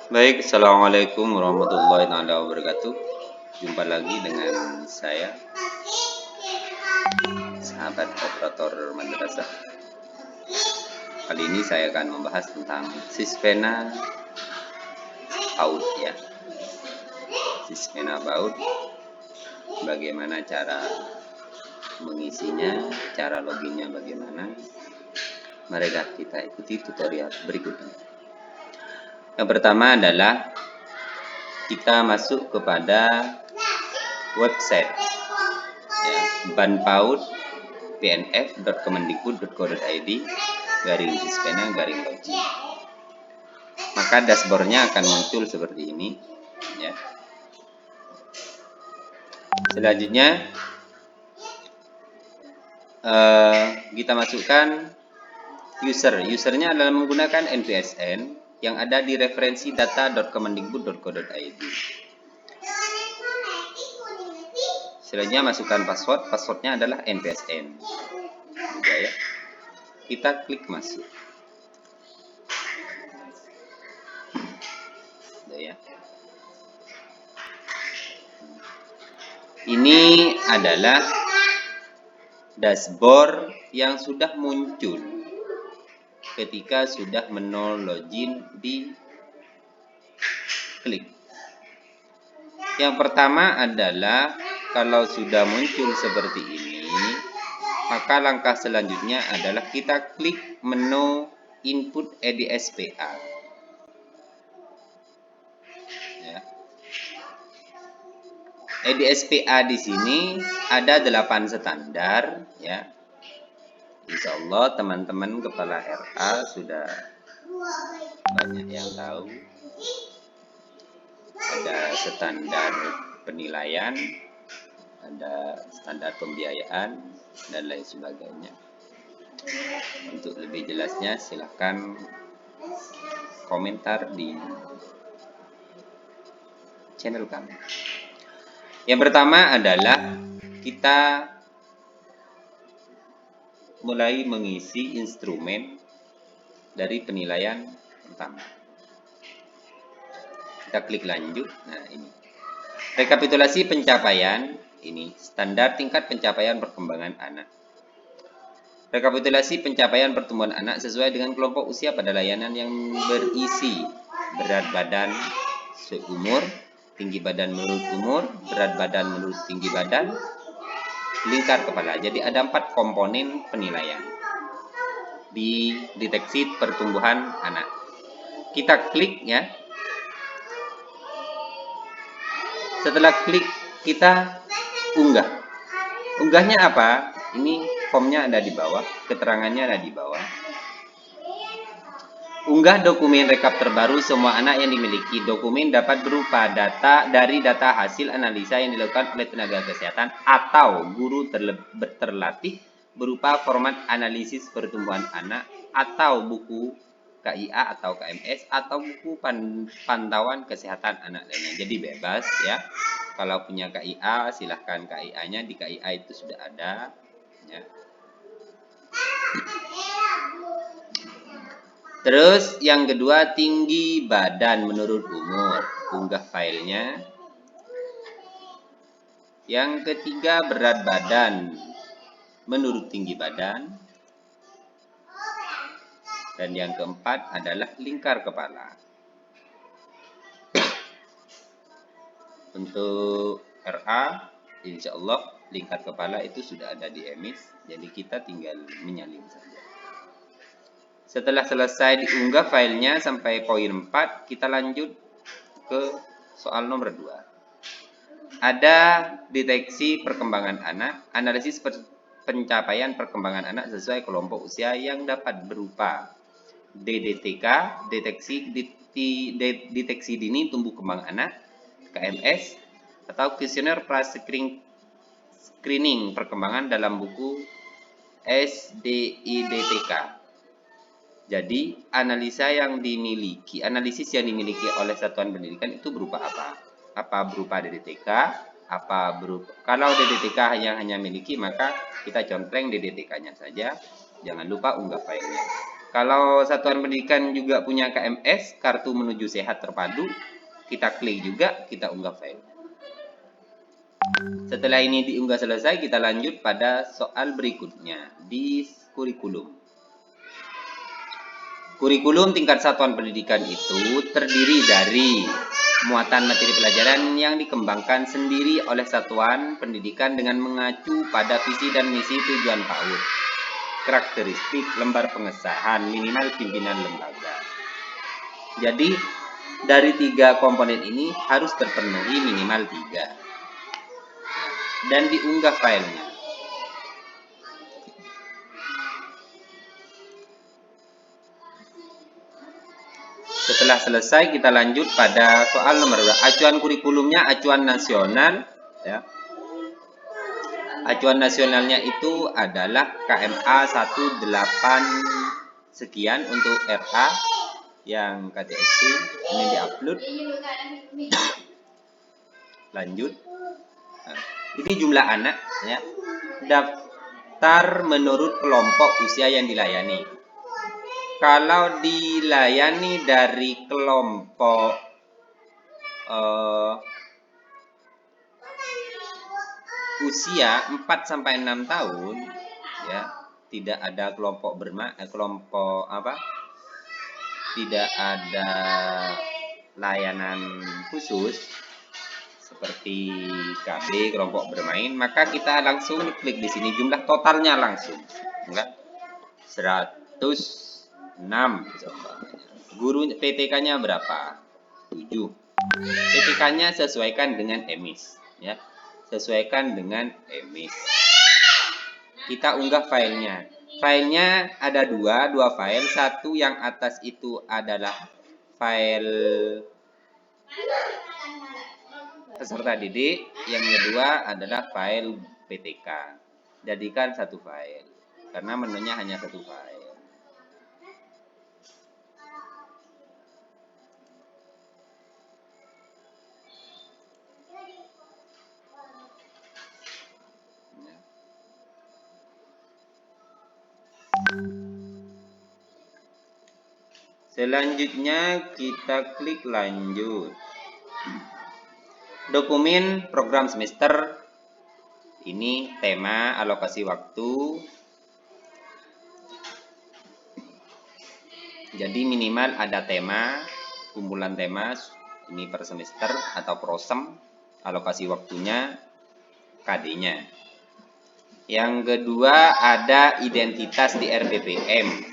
Baik, Assalamualaikum warahmatullahi wabarakatuh. Jumpa lagi dengan saya, sahabat operator madrasah. Kali ini saya akan membahas tentang Sispena PAUD ya. Sispena PAUD, bagaimana cara mengisinya, cara loginnya bagaimana. Mari kita ikuti tutorial berikut ini. Yang pertama adalah kita masuk kepada website ya, banpaud pnf.kemendikbud.go.id /sispena/login. Maka dashboardnya akan muncul seperti ini ya. Selanjutnya kita masukkan usernya adalah menggunakan NPSN yang ada di referensi data.kemendikbud.go.id. Selanjutnya masukkan passwordnya adalah NPSN juga ya. Kita klik masuk ya. Ini adalah dashboard yang sudah muncul ketika sudah login di klik. Yang pertama adalah kalau sudah muncul seperti ini, maka langkah selanjutnya adalah kita klik menu input EDSPA. Ya. EDSPA di sini ada 8 standar ya. Insya Allah teman-teman kepala RA sudah banyak yang tahu. Ada standar penilaian, ada standar pembiayaan, dan lain sebagainya. Untuk lebih jelasnya silahkan komentar di channel kami. Yang pertama adalah kita mulai mengisi instrumen dari penilaian pertama. Kita klik lanjut. Nah, ini. Rekapitulasi pencapaian, ini standar tingkat pencapaian perkembangan anak. Rekapitulasi pencapaian pertumbuhan anak sesuai dengan kelompok usia pada layanan yang berisi berat badan seumur, tinggi badan menurut umur, berat badan menurut tinggi badan, lingkar kepala. Jadi ada 4 komponen penilaian di deteksi pertumbuhan anak. Kita klik ya. Setelah klik kita unggah. Unggahnya apa? Ini formnya ada di bawah, keterangannya ada di bawah. Unggah dokumen rekap terbaru semua anak yang dimiliki. Dokumen dapat berupa data dari data hasil analisa yang dilakukan oleh tenaga kesehatan atau guru terlatih berupa format analisis pertumbuhan anak atau buku KIA atau KMS atau buku pantauan kesehatan anak lainnya. Jadi bebas ya. Kalau punya KIA silahkan KIA-nya, di KIA itu sudah ada ya. Terus yang kedua tinggi badan menurut umur, unggah filenya. Yang ketiga berat badan menurut tinggi badan. Dan yang keempat adalah lingkar kepala. Untuk RA, insya Allah lingkar kepala itu sudah ada di EMIS, jadi kita tinggal menyalin saja. Setelah selesai diunggah filenya sampai poin 4, kita lanjut ke soal nomor 2. Ada deteksi perkembangan anak, analisis pencapaian perkembangan anak sesuai kelompok usia yang dapat berupa DDTK, deteksi dini tumbuh kembang anak, KMS, atau kuesioner screening perkembangan dalam buku SDIDTK. Jadi analisis yang dimiliki oleh satuan pendidikan itu berupa apa? Apa berupa DDTK? Apa berupa? Kalau DDTK hanya miliki, maka kita contreng DDTK-nya saja. Jangan lupa unggah filenya. Kalau satuan pendidikan juga punya KMS, Kartu Menuju Sehat Terpadu, kita klik juga, kita unggah file. Setelah ini diunggah selesai, kita lanjut pada soal berikutnya di kurikulum. Kurikulum tingkat satuan pendidikan itu terdiri dari muatan materi pelajaran yang dikembangkan sendiri oleh satuan pendidikan dengan mengacu pada visi dan misi tujuan PAUD. Karakteristik lembar pengesahan minimal pimpinan lembaga. Jadi dari 3 komponen ini harus terpenuhi minimal 3 dan diunggah filenya. Setelah selesai kita lanjut pada soal nomor 2. Acuan kurikulumnya acuan nasional ya. Acuan nasionalnya itu adalah KMA 18 sekian untuk RA yang KTSP, ini diupload. Lanjut. Nah, ini jumlah anak ya. Daftar menurut kelompok usia yang dilayani. Kalau dilayani dari kelompok usia 4 sampai 6 tahun ya, tidak ada kelompok tidak ada layanan khusus seperti KB kelompok bermain, maka kita langsung klik di sini jumlah totalnya langsung enggak 106 guru PTK-nya berapa 7 PTK-nya sesuaikan dengan emis ya, sesuaikan dengan emis. Kita unggah filenya. Filenya ada dua file. Satu yang atas itu adalah file peserta didik, yang kedua adalah file PTK. Jadikan satu file karena menunya hanya satu file. Selanjutnya kita klik lanjut. Dokumen program semester. Ini tema, alokasi waktu. Jadi minimal ada tema, kumpulan tema ini per semester atau prosem, alokasi waktunya, KD-nya. Yang kedua ada identitas di RPPM.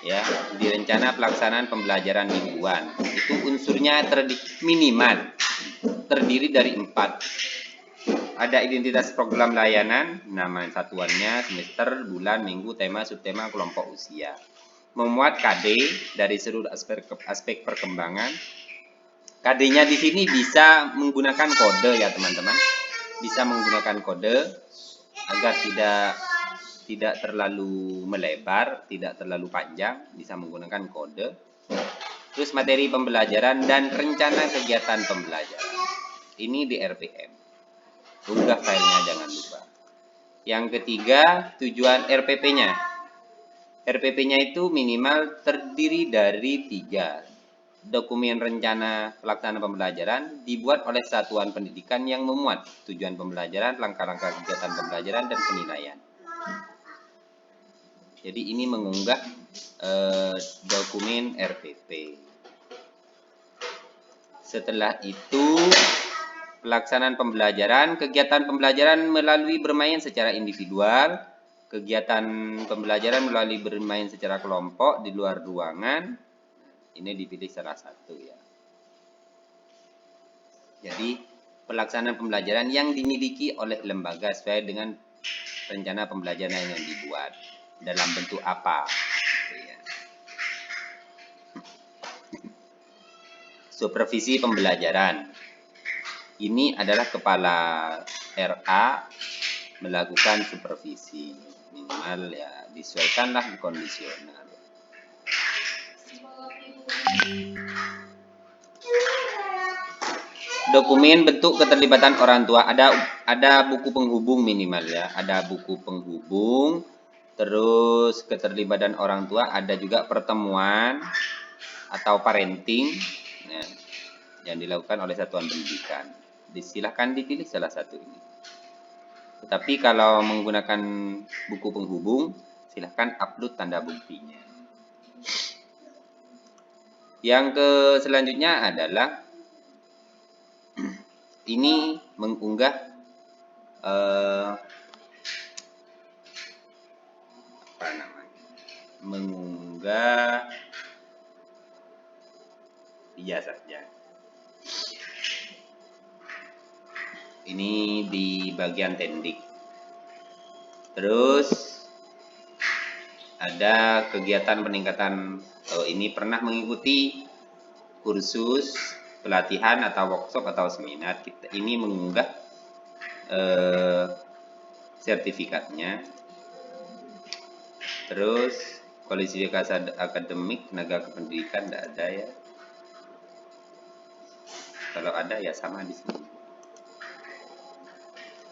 Ya, di rencana pelaksanaan pembelajaran mingguan itu unsurnya minimal terdiri dari 4. Ada identitas program layanan, nama satuannya, semester, bulan, minggu, tema, subtema, kelompok usia. Memuat KD dari seluruh aspek perkembangan. KD-nya di sini bisa menggunakan kode ya teman-teman, bisa menggunakan kode agar tidak terlalu melebar, tidak terlalu panjang, bisa menggunakan kode. Terus materi pembelajaran dan rencana kegiatan pembelajaran. Ini di RPM. Unggah filenya jangan lupa. Yang ketiga, tujuan RPP-nya. RPP-nya itu minimal terdiri dari 3. Dokumen rencana pelaksanaan pembelajaran dibuat oleh satuan pendidikan yang memuat tujuan pembelajaran, langkah-langkah kegiatan pembelajaran, dan penilaian. Jadi ini mengunggah dokumen RPP. Setelah itu pelaksanaan pembelajaran, kegiatan pembelajaran melalui bermain secara individual, kegiatan pembelajaran melalui bermain secara kelompok di luar ruangan. Ini dipilih salah satu ya. Jadi pelaksanaan pembelajaran yang dimiliki oleh lembaga sesuai dengan rencana pembelajaran yang dibuat. Dalam bentuk apa? Supervisi pembelajaran. Ini adalah kepala RA melakukan supervisi. Minimal ya disesuaikanlah kondisional. Dokumen bentuk keterlibatan orang tua, ada buku penghubung minimal ya, ada buku penghubung, Terus keterlibatan orang tua, ada juga pertemuan atau parenting ya, yang dilakukan oleh satuan pendidikan. Silahkan dipilih salah satu ini. Tetapi kalau menggunakan buku penghubung, silahkan upload tanda buktinya. Yang selanjutnya adalah ini mengunggah apa namanya? Mengunggah ijazahnya. Ini di bagian tendik. Terus ada kegiatan peningkatan, ini pernah mengikuti kursus, pelatihan atau workshop atau seminar. Ini mengunggah sertifikatnya. Terus kualifikasi akademik tenaga kependidikan tidak ada ya. Kalau ada ya sama di sini.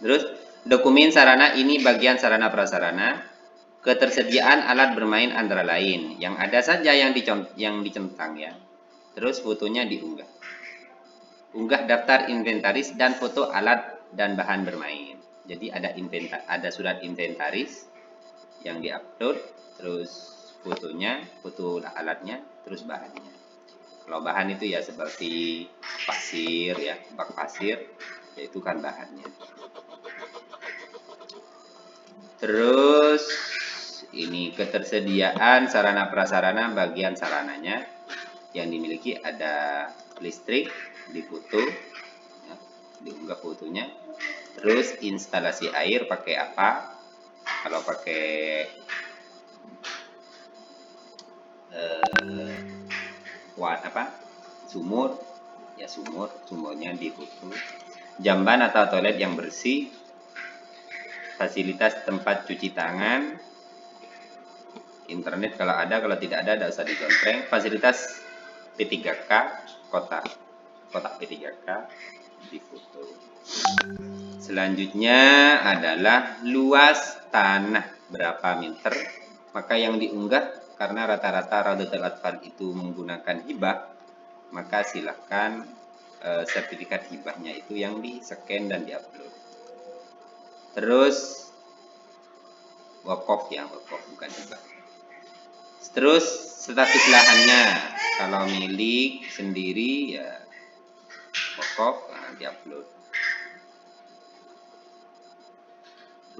Terus dokumen sarana, ini bagian sarana prasarana. Ketersediaan alat bermain antara lain yang ada saja yang dicentang ya. Terus fotonya diunggah. Unggah daftar inventaris dan foto alat dan bahan bermain. Jadi ada surat inventaris yang diupload, terus fotonya, foto alatnya, terus bahannya. Kalau bahan itu ya seperti pasir ya, bak pasir, yaitu kan bahannya. Terus ini ketersediaan sarana prasarana, bagian sarananya yang dimiliki ada listrik, difoto, ya, diunggah fotonya. Terus instalasi air pakai apa? Kalau pakai sumur, ya sumurnya difoto. Jamban atau toilet yang bersih, fasilitas tempat cuci tangan, internet kalau ada, kalau tidak ada tidak usah dicontreng. Fasilitas P3K, kotak P3K difoto. Selanjutnya adalah luas tanah berapa meter, maka yang diunggah karena rata-rata Raudatul Atfal itu menggunakan hibah, maka silakan sertifikat hibahnya itu yang di-scan dan di-upload. Terus wakaf bukan hibah. Terus status lahannya, kalau milik sendiri ya wakaf, di-upload.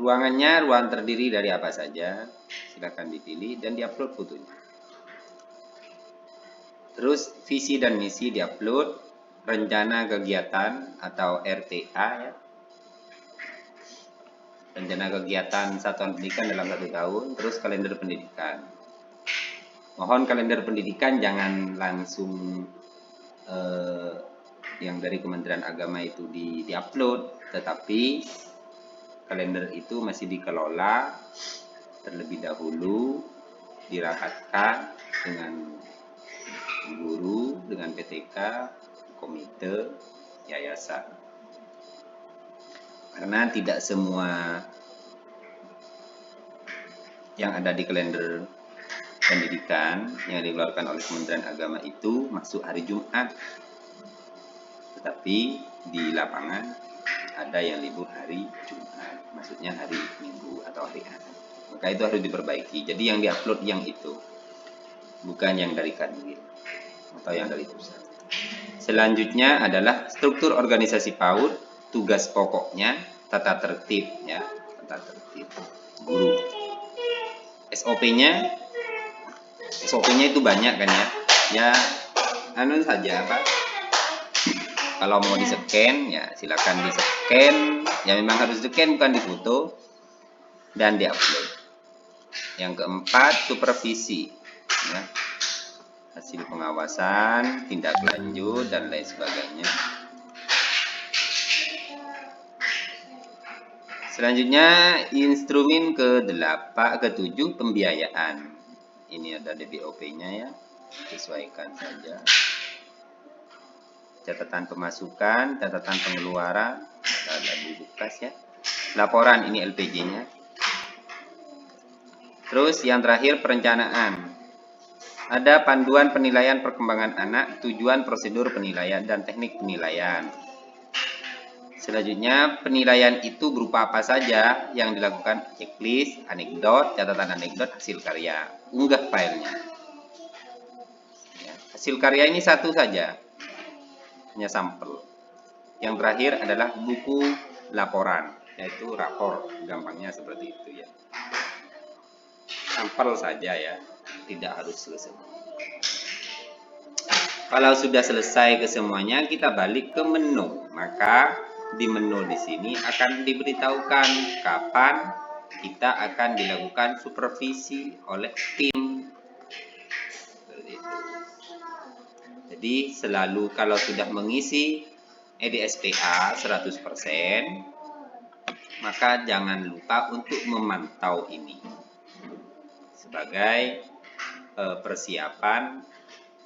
Ruangannya ruang terdiri dari apa saja, silakan dipilih dan di-upload fotonya. Terus visi dan misi di-upload, rencana kegiatan atau RTA ya. Rencana kegiatan satuan pendidikan dalam 1 tahun, terus kalender pendidikan. Mohon kalender pendidikan jangan langsung yang dari Kementerian Agama itu di-upload, tetapi kalender itu masih dikelola terlebih dahulu, dirapatkan dengan guru, dengan PTK, komite, yayasan. Karena tidak semua yang ada di kalender pendidikan yang dikeluarkan oleh Kementerian Agama itu masuk hari Jumat. Tetapi di lapangan ada yang libur hari Jumat, maksudnya hari Minggu atau hari Ahad. Maka itu harus diperbaiki. Jadi yang diupload yang itu, bukan yang dari Kanwil atau yang dari pusat. Selanjutnya adalah struktur organisasi PAUD, tugas pokoknya, tata tertib ya, tata tertib guru. SOP-nya itu banyak kan ya. Ya saja apa? Kalau mau di-scan ya silakan di-scan. Ya memang harus di-scan bukan difoto dan di-upload. Yang keempat, supervisi ya. Hasil pengawasan, tindak lanjut dan lain sebagainya. Selanjutnya instrumen ke-7 pembiayaan. Ini ada DBOP-nya ya. Sesuaikan saja. Catatan pemasukan, catatan pengeluaran, ada bubuk kas ya. Laporan ini LPG-nya. Terus yang terakhir perencanaan. Ada panduan penilaian perkembangan anak, tujuan prosedur penilaian, dan teknik penilaian. Selanjutnya, penilaian itu berupa apa saja yang dilakukan: checklist, anekdot, catatan anekdot, hasil karya. Unggah filenya. Ya, hasil karya ini satu saja, hanya sampel. Yang terakhir adalah buku laporan, yaitu rapor, gampangnya seperti itu ya. Sampel saja ya, tidak harus selesai. Kalau sudah selesai kesemuanya, kita balik ke menu. Maka di menu di sini akan diberitahukan kapan kita akan dilakukan supervisi oleh tim. Jadi selalu kalau sudah mengisi EDSPA 100%, maka jangan lupa untuk memantau ini sebagai persiapan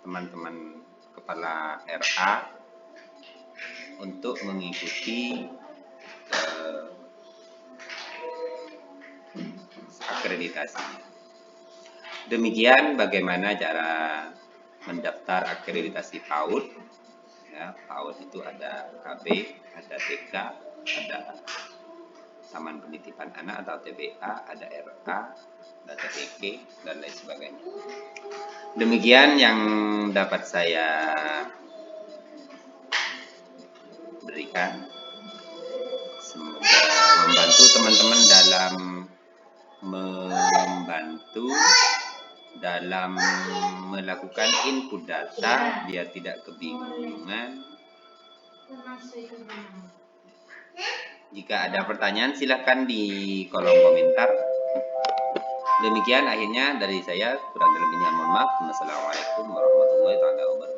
teman-teman kepala RA untuk mengikuti akreditasi. Demikian bagaimana cara mendaftar akreditasi PAUD. Ya, PAUD itu ada KB, ada TK, ada Taman Penitipan Anak atau TPA, ada RA, ada TPK, dan lain sebagainya. Demikian yang dapat saya berikan. Semoga membantu teman-teman dalam melakukan input data biar tidak kebingungan. Jika ada pertanyaan silahkan di kolom komentar. Demikian akhirnya dari saya, kurang lebihnya mohon maaf. Wassalamualaikum warahmatullahi wabarakatuh.